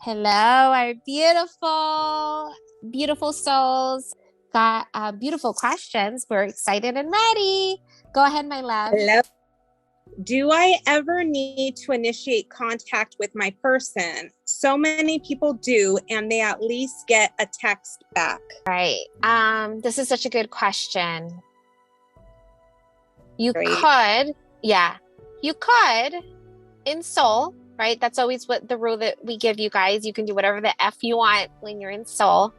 Hello, our beautiful souls. Got beautiful questions. We're excited and ready. Go ahead, my love. Hello. Do I ever need to initiate contact with my person? So many people do, and they at least get a text back. Right. This is such a good question. You Great. could, you could in soul, right? That's always what the rule that we give you guys. You can do whatever the F you want when you're in soul.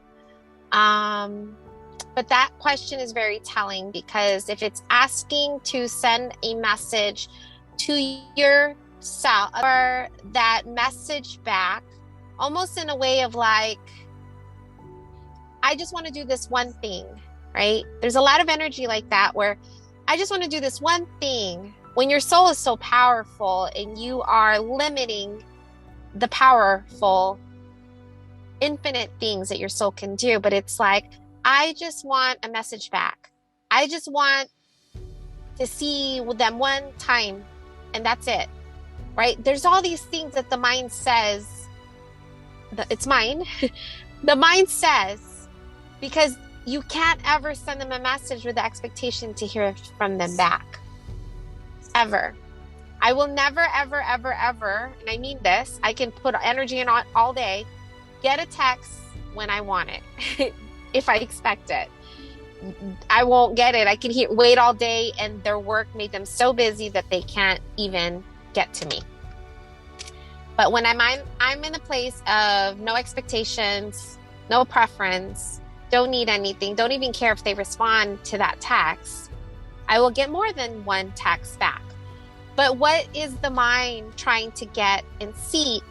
But that question is very telling because if it's asking to send a message to yourself or that message back, almost in a way of like, I just want to do this one thing, right? There's a lot of energy like that where I just want to do this one thing. When your soul is so powerful and you are limiting the powerful, infinite things that your soul can do, but it's like, I just want a message back. I just want to see them one time and that's it, right? There's all these things that the mind says, it's mine. The mind says, because you can't ever send them a message with the expectation to hear from them back. Ever. I will never, ever, ever, ever, and I mean this, I can put energy in all day, get a text when I want it. If I expect it. I won't get it. I can wait all day, and their work made them so busy that they can't even get to me. But when I'm in a place of no expectations, no preference, don't need anything, don't even care if they respond to that text, I will get more than one text back. But what is the mind trying to get and seek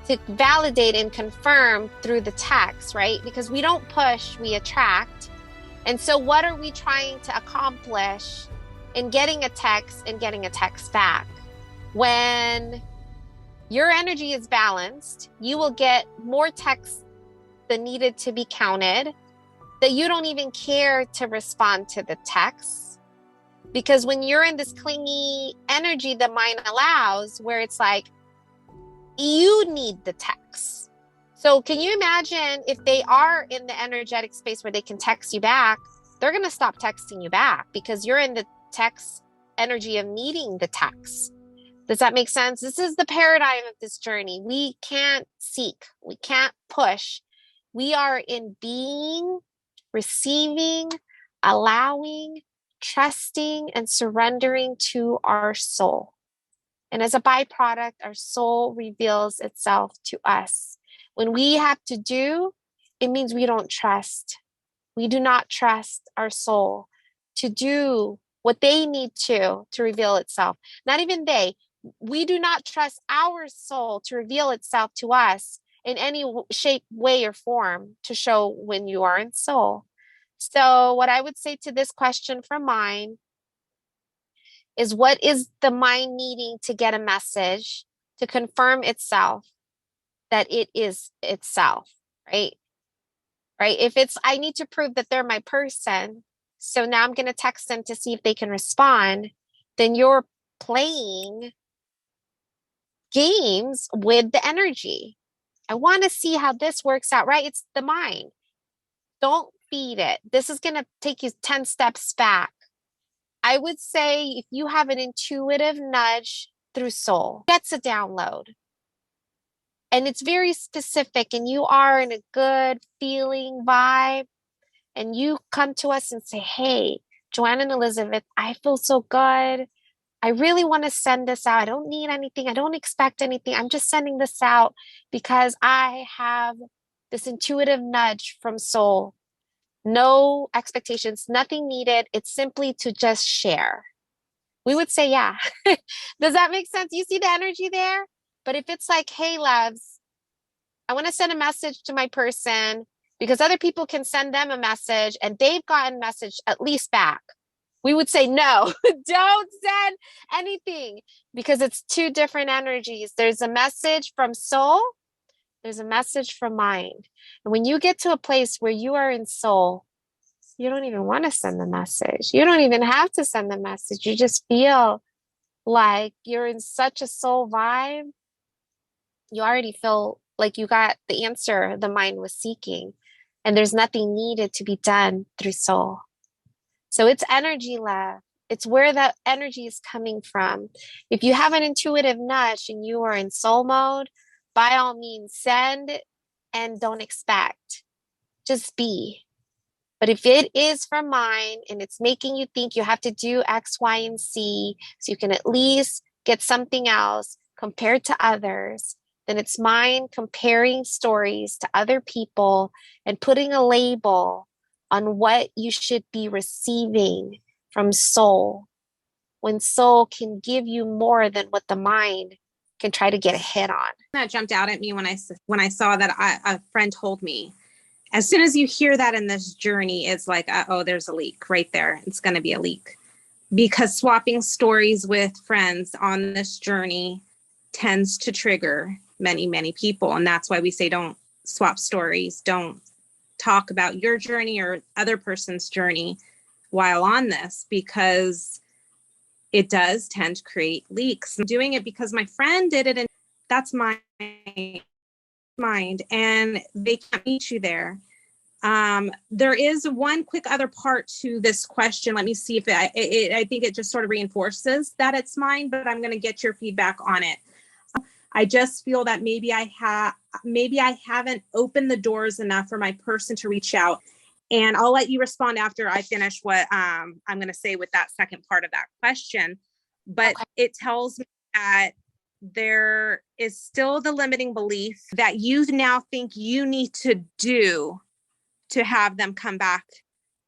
to validate and confirm through the text, right? Because we don't push, we attract. And so what are we trying to accomplish in getting a text and getting a text back? When your energy is balanced, you will get more texts than needed to be counted, that you don't even care to respond to the text. Because when you're in this clingy energy the mind allows, where it's like, you need the text. So can you imagine if they are in the energetic space where they can text you back, they're going to stop texting you back because you're in the text energy of needing the text. Does that make sense? This is the paradigm of this journey. We can't seek. We can't push. We are in being, receiving, allowing, trusting, and surrendering to our soul. And as a byproduct, our soul reveals itself to us. When we have to do, it means we don't trust. We do not trust our soul to do what they need to reveal itself. Not even they. We do not trust our soul to reveal itself to us in any shape, way, or form to show when you are in soul. So what I would say to this question from mine is, what is the mind needing to get a message to confirm itself that it is itself, right? Right? If it's, I need to prove that they're my person, so now I'm going to text them to see if they can respond, then you're playing games with the energy. I want to see how this works out, right? It's the mind. Don't feed it. This is going to take you 10 steps back. I would say if you have an intuitive nudge through soul, that's a download. And it's very specific and you are in a good feeling vibe and you come to us and say, hey, Joanne and Elizabeth, I feel so good. I really want to send this out. I don't need anything. I don't expect anything. I'm just sending this out because I have this intuitive nudge from soul. No expectations, nothing needed. It's simply to just share. We would say, yeah. Does that make sense? You see the energy there? But if it's like, hey, loves, I want to send a message to my person because other people can send them a message and they've gotten message at least back. We would say, no, don't send anything because it's two different energies. There's a message from soul. There's a message from mind. And when you get to a place where you are in soul, you don't even want to send the message. You don't even have to send the message. You just feel like you're in such a soul vibe. You already feel Like you got the answer the mind was seeking, and there's nothing needed to be done through soul. So it's energy, love. It's where that energy is coming from. If you have an intuitive nudge and you are in soul mode, by all means, send and don't expect. Just be. But if it is from mind and it's making you think you have to do X, Y, and Z so you can at least get something else compared to others, then it's mind comparing stories to other people and putting a label on what you should be receiving from soul, when soul can give you more than what the mind can try to get a hit on. That jumped out at me when I saw that a friend told me, as soon as you hear that in this journey, it's like, oh, there's a leak right there. It's going to be a leak. Because swapping stories with friends on this journey tends to trigger many, many people. And that's why we say don't swap stories. Don't talk about your journey or other person's journey while on this, because it does tend to create leaks. I'm doing it because my friend did it, and that's my mind, and they can't meet you there. There is one quick other part to this question. Let me see if I think it just sort of reinforces that it's mine, but I'm going to get your feedback on it. I just feel that maybe I haven't opened the doors enough for my person to reach out. And I'll let you respond after I finish what I'm going to say with that second part of that question. But It tells me that there is still the limiting belief that you now think you need to do to have them come back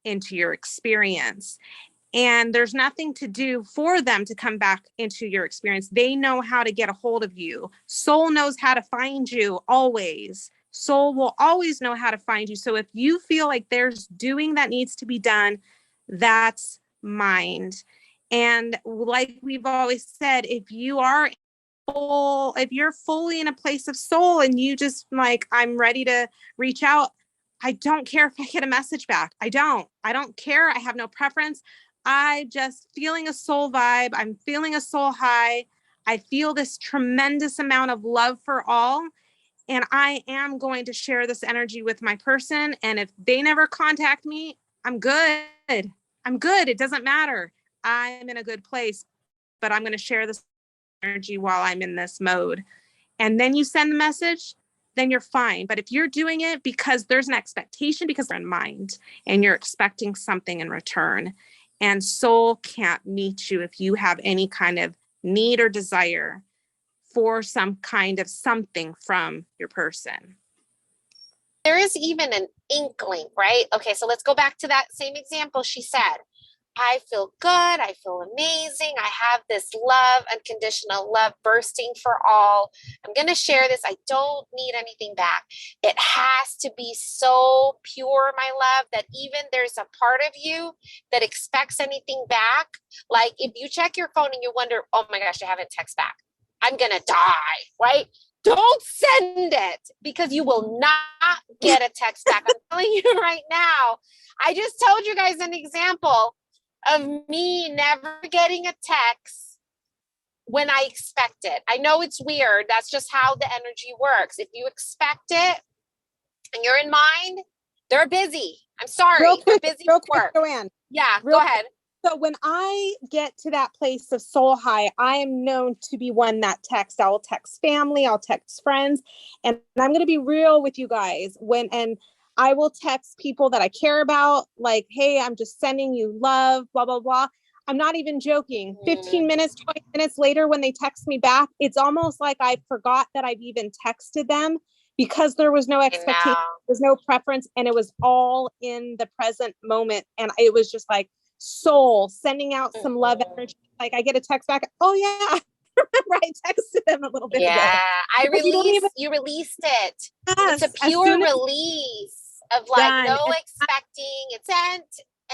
into your experience. And there's nothing to do for them to come back into your experience. They know how to get a hold of you. Soul knows how to find you always. Soul will always know how to find you. So if you feel like there's doing that needs to be done, that's mind. And like we've always said, if you're fully in a place of soul and you just like, I'm ready to reach out, I don't care if I get a message back. I don't care. I have no preference. I just feeling a soul vibe. I'm feeling a soul high. I feel this tremendous amount of love for all. And I am going to share this energy with my person. And if they never contact me, I'm good. I'm good. It doesn't matter. I'm in a good place, but I'm going to share this energy while I'm in this mode. And then you send the message, then you're fine. But if you're doing it because there's an expectation, because they're in mind and you're expecting something in return, and soul can't meet you if you have any kind of need or desire for some kind of something from your person. There is even an inkling, right? Okay, so let's go back to that same example. She said, I feel good. I feel amazing. I have this love, unconditional love bursting for all. I'm going to share this. I don't need anything back. It has to be so pure, my love, that even there's a part of you that expects anything back. Like if you check your phone and you wonder, oh my gosh, I haven't texted back, I'm going to die, right? Don't send it, because you will not get a text back. I'm telling you right now. I just told you guys an example of me never getting a text when I expect it. I know it's weird. That's just how the energy works. If you expect it and you're in mind, they're busy. I'm sorry. They're busy with work. Joanne. Yeah, go ahead. So when I get to that place of soul high, I am known to be one that texts. I will text family, I'll text friends, and I'm going to be real with you guys. And I will text people that I care about, like, hey, I'm just sending you love, blah, blah, blah. I'm not even joking. 15 minutes, 20 minutes later, when they text me back, it's almost like I forgot that I've even texted them, because there was no expectation, there's no preference, and it was all in the present moment. And it was just like soul sending out some love energy. Like I get a text back, oh yeah, remember I texted them a little bit ago. You released it. Yes, it's a pure release of like done. No expecting. It's sent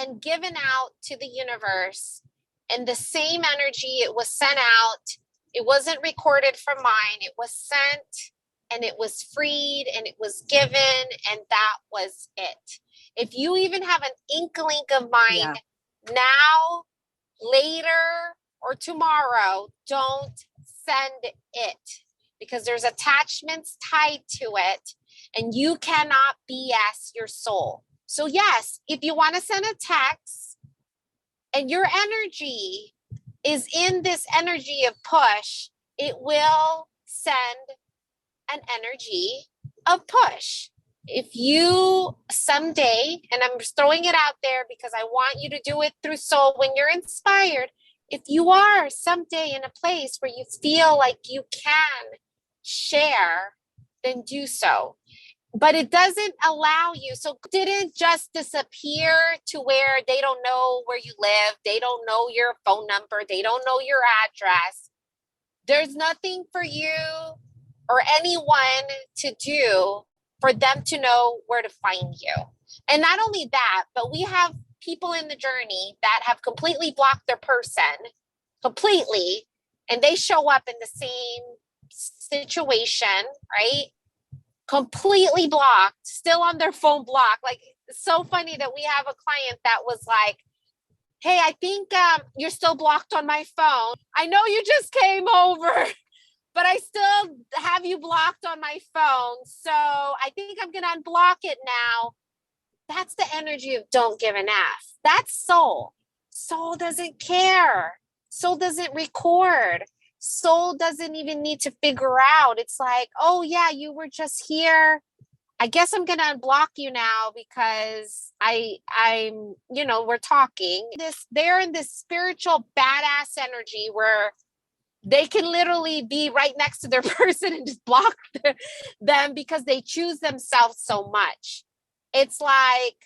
and given out to the universe, and the same energy it was sent out. It wasn't recorded from mine. It was sent and it was freed and it was given, and that was it. If you even have an inkling of mine now, later, or tomorrow, don't send it, because there's attachments tied to it, and you cannot BS your soul. So yes, if you want to send a text and your energy is in this energy of push, it will send an energy of push. If you someday, and I'm just throwing it out there because I want you to do it through soul when you're inspired, if you are someday in a place where you feel like you can share, then do so. But it doesn't allow you. So didn't just disappear to where they don't know where you live. They don't know your phone number. They don't know your address. There's nothing for you or anyone to do for them to know where to find you. And not only that, but we have people in the journey that have completely blocked their person completely, and they show up in the same situation, right? Completely blocked, still on their phone block. Like, it's so funny that we have a client that was like, hey, I think you're still blocked on my phone. I know you just came over, but I still have you blocked on my phone. So I think I'm going to unblock it now. That's the energy of don't give an F. That's soul. Soul doesn't care. Soul doesn't record. Soul doesn't even need to figure out. It's like, oh yeah, you were just here. I guess I'm going to unblock you now because I'm, we're talking. They're in this spiritual badass energy where they can literally be right next to their person and just block them because they choose themselves so much. It's like,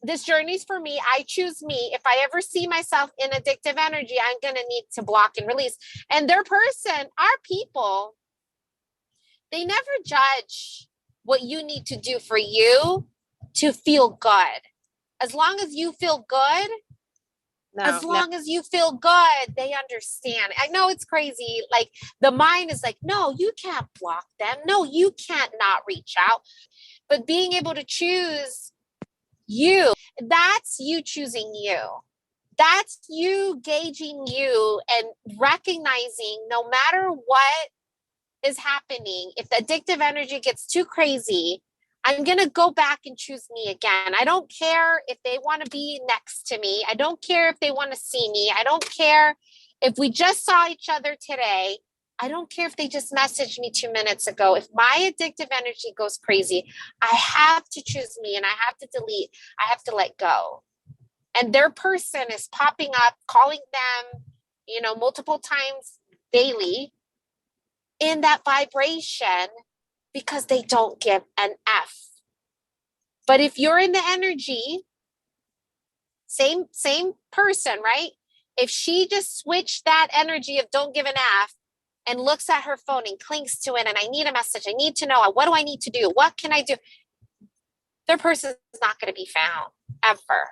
this journey's for me. I choose me. If I ever see myself in addictive energy, I'm going to need to block and release. And their person, our people, they never judge what you need to do for you to feel good. As long as you feel good, as you feel good, they understand. I know it's crazy. Like, the mind is like, no, you can't block them. No, you can't not reach out. But being able to choose you, that's you choosing you. That's you gauging you and recognizing no matter what is happening, if the addictive energy gets too crazy, I'm going to go back and choose me again. I don't care if they want to be next to me. I don't care if they want to see me. I don't care if we just saw each other today. I don't care if they just messaged me 2 minutes ago. If my addictive energy goes crazy, I have to choose me and I have to delete. I have to let go. And their person is popping up, calling them, multiple times daily in that vibration because they don't give an F. But if you're in the energy, same person, right? If she just switched that energy of don't give an F and looks at her phone and clings to it, and I need a message, I need to know, what do I need to do? What can I do? Their person is not going to be found ever.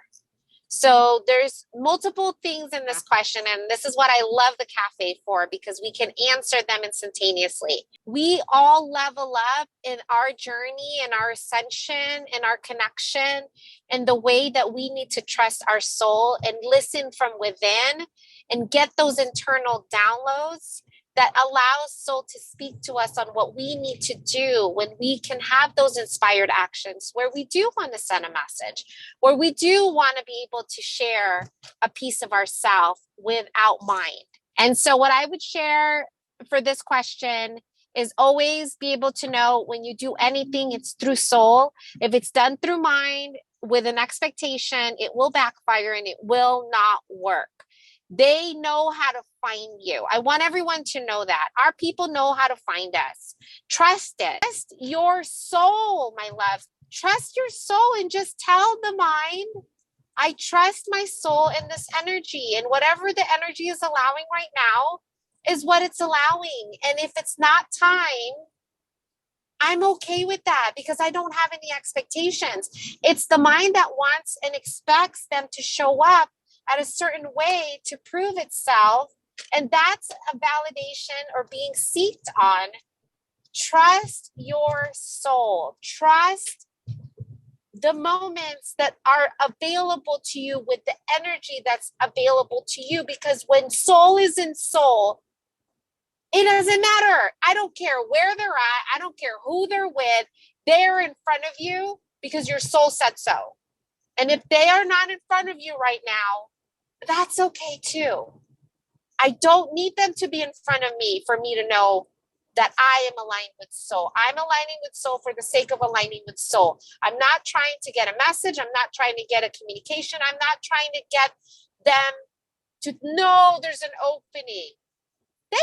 So there's multiple things in this question, and this is what I love the cafe for, because we can answer them instantaneously. We all level up in our journey and our ascension and our connection, and the way that we need to trust our soul and listen from within and get those internal downloads that allows soul to speak to us on what we need to do when we can have those inspired actions where we do want to send a message, where we do want to be able to share a piece of ourselves without mind. And so what I would share for this question is always be able to know when you do anything, it's through soul. If it's done through mind with an expectation, it will backfire and it will not work. They know how to find you. I want everyone to know that. Our people know how to find us. Trust it. Trust your soul, my love. Trust your soul and just tell the mind, I trust my soul in this energy. And whatever the energy is allowing right now is what it's allowing. And if it's not time, I'm okay with that because I don't have any expectations. It's the mind that wants and expects them to show up at a certain way to prove itself. And that's a validation or being seeked on. Trust your soul. Trust the moments that are available to you with the energy that's available to you. Because when soul is in soul, It doesn't matter. I don't care where they're at. I don't care who they're with. They're in front of you because your soul said so. And if they are not in front of you right now, that's okay too. I don't need them to be in front of me for me to know that I am aligned with soul. I'm aligning with soul for the sake of aligning with soul. I'm not trying to get a message. I'm not trying to get a communication. I'm not trying to get them to know there's an opening. They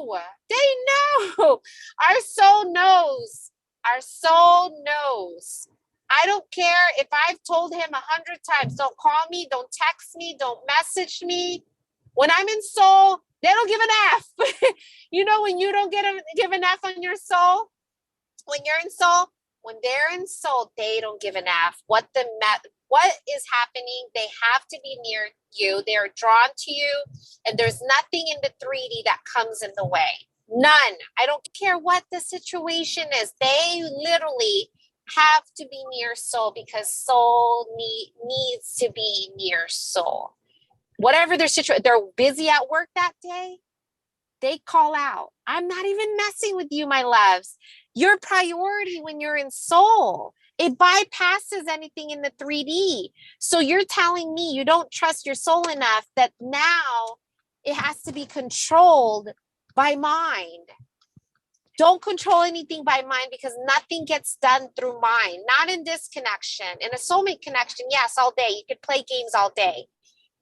know. They know. Our soul knows. Our soul knows. I don't care if I've told him 100 times, don't call me, don't text me, don't message me. When I'm in soul, they don't give an F. You know, when you don't give an F on your soul, when you're in soul, when they're in soul, they don't give an F. What is happening? They have to be near you. They're drawn to you, and there's nothing in the 3D that comes in the way. None. I don't care what the situation is. They literally have to be near soul because soul needs to be near soul. Whatever their situation, they're busy at work that day, they call out. I'm not even messing with you, my loves. Your priority when you're in soul, it bypasses anything in the 3D. So you're telling me you don't trust your soul enough that now it has to be controlled by mind. Don't control anything by mind because nothing gets done through mind. Not in this connection. In a soulmate connection, yes, all day. You could play games all day.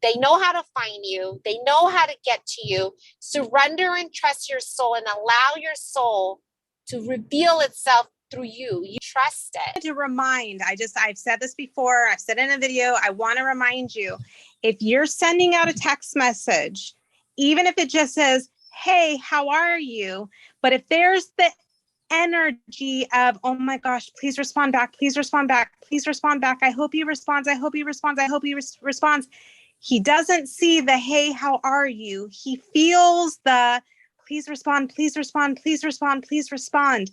They know how to find you. They know how to get to you. Surrender and trust your soul and allow your soul to reveal itself through you. You trust it. To remind, I've said this before. I've said it in a video. I want to remind you, if you're sending out a text message, even if it just says, hey, how are you? But if there's the energy of, oh my gosh, please respond back. Please respond back. Please respond back. I hope he responds. I hope he responds. I hope he responds. He doesn't see the, hey, how are you? He feels the, please respond, please respond, please respond, please respond.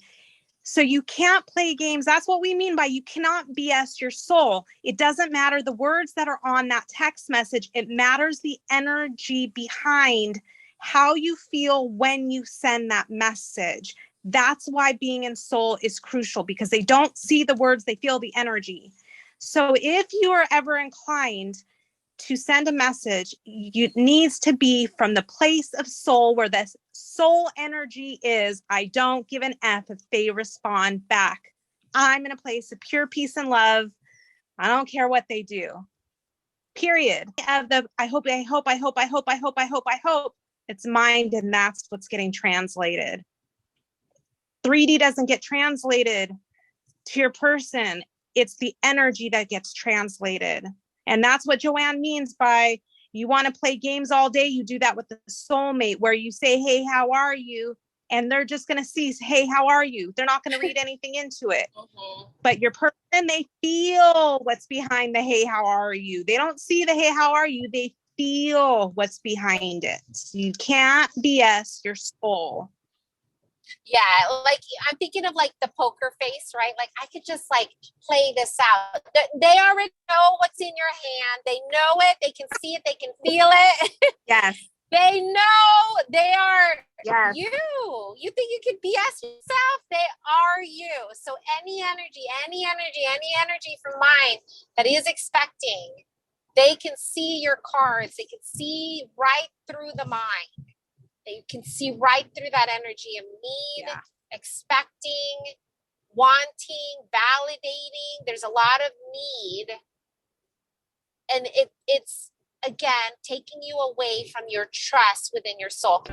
So you can't play games. That's what we mean by you cannot BS your soul. It doesn't matter the words that are on that text message. It matters the energy behind how you feel when you send that message. That's why being in soul is crucial, because they don't see the words, they feel the energy. So if you are ever inclined to send a message, it needs to be from the place of soul, where the soul energy is, I don't give an F if they respond back. I'm in a place of pure peace and love. I don't care what they do. Period. Of the I hope. It's mind, and that's what's getting translated. 3D doesn't get translated to your person. It's the energy that gets translated. And that's what Joanne means by, you want to play games all day, you do that with the soulmate, where you say, hey, how are you? And they're just going to see, hey, how are you? They're not going to read anything into it. But your person, they feel what's behind the, hey, how are you? They don't see the, hey, how are you? They feel what's behind it. You can't BS your soul. Yeah, like I'm thinking of like the poker face, right? Like I could just like play this out. They already know what's in your hand. They know it. They can see it. They can feel it. Yes. They know they are Yes. you. You think you could BS yourself? They are you. So any energy from mind that is expecting, they can see your cards. They can see right through the mind. They can see right through that energy of need, expecting, wanting, validating. There's a lot of need. And it's, again, taking you away from your trust within your soul.